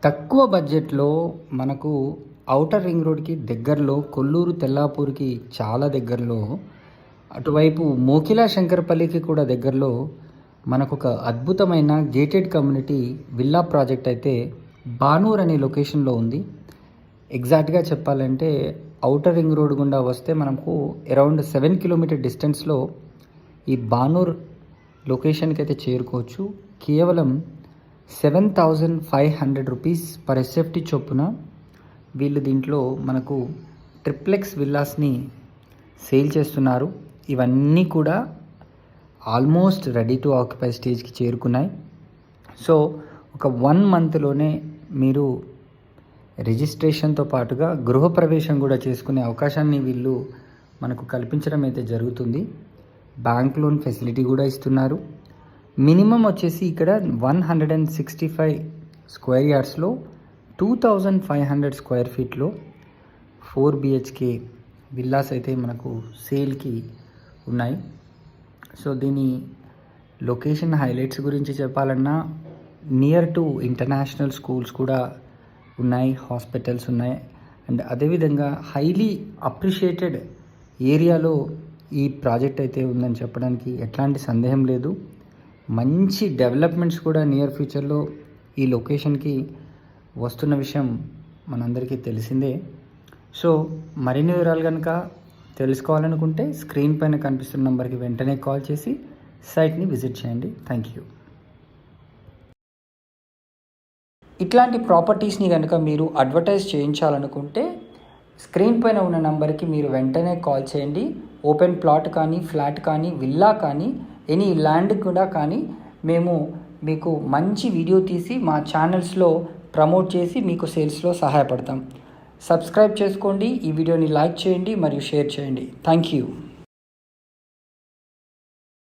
తక్కువ బడ్జెట్లో మనకు ఔటర్ రింగ్ రోడ్కి దగ్గరలో కొల్లూరు తెల్లాపూర్కి చాలా దగ్గరలో అటువైపు మోకిలా శంకరపల్లికి కూడా దగ్గరలో మనకు ఒక అద్భుతమైన గేటెడ్ కమ్యూనిటీ విల్లా ప్రాజెక్ట్ అయితే బానూర్ అనే లొకేషన్లో ఉంది. ఎగ్జాక్ట్గా చెప్పాలంటే ఔటర్ రింగ్ రోడ్ గుండా వస్తే మనకు అరౌండ్ 7 కిలోమీటర్ డిస్టెన్స్లో ఈ బానూర్ లొకేషన్కి అయితే చేరుకోవచ్చు. కేవలం 7,500 రూపీస్ పర్ ఎస్ఎఫ్టీ చొప్పున వీళ్ళు దీంట్లో మనకు ట్రిప్లెక్స్ విల్లాస్ని సేల్ చేస్తున్నారు. ఇవన్నీ కూడా ఆల్మోస్ట్ రెడీ టు ఆక్యుపై స్టేజ్కి చేరుకున్నాయి. సో ఒక 1 మంత్లోనే మీరు రిజిస్ట్రేషన్తో పాటుగా గృహప్రవేశం కూడా చేసుకునే అవకాశాన్ని వీళ్ళు మనకు కల్పించడం అయితే జరుగుతుంది. బ్యాంక్ లోన్ ఫెసిలిటీ కూడా ఇస్తున్నారు. మినిమం వచ్చేసి ఇక్కడ 165 స్క్వేర్ యార్డ్స్లో 2,500 స్క్వేర్ ఫీట్లో 4 BHK విల్లాస్ అయితే మనకు సేల్కి ఉన్నాయి. సో దీని లొకేషన్ హైలైట్స్ గురించి చెప్పాలన్నా నియర్ టు ఇంటర్నేషనల్ స్కూల్స్ కూడా ఉన్నాయి, హాస్పిటల్స్ ఉన్నాయి. అండ్ అదేవిధంగా హైలీ అప్రిషియేటెడ్ ఏరియాలో ఈ ప్రాజెక్ట్ అయితే ఉందని చెప్పడానికి ఎట్లాంటి సందేహం లేదు. మంచి డెవలప్మెంట్స్ కూడా నియర్ ఫ్యూచర్లో ఈ లొకేషన్కి వస్తున్న విషయం మనందరికీ తెలిసిందే. సో మరిన్ని వివరాలు కనుక తెలుసుకోవాలనుకుంటే స్క్రీన్ పైన కనిపిస్తున్న నెంబర్కి వెంటనే కాల్ చేసి సైట్ని విజిట్ చేయండి. Thank you. ఇట్లాంటి ప్రాపర్టీస్ని కనుక మీరు అడ్వర్టైజ్ చేయించాలనుకుంటే స్క్రీన్ పైన ఉన్న నెంబర్కి మీరు వెంటనే కాల్ చేయండి. ఓపెన్ ప్లాట్ కానీ, ఫ్లాట్ కానీ, విల్లా కానీ, ఎనీ ల్యాండ్ కూడా కానీ మేము మీకు మంచి వీడియో తీసి మా ఛానల్స్లో ప్రమోట్ చేసి మీకు సేల్స్లో సహాయపడతాం. సబ్స్క్రైబ్ చేసుకోండి, ఈ వీడియోని లైక్ చేయండి మరియు షేర్ చేయండి. Thank you.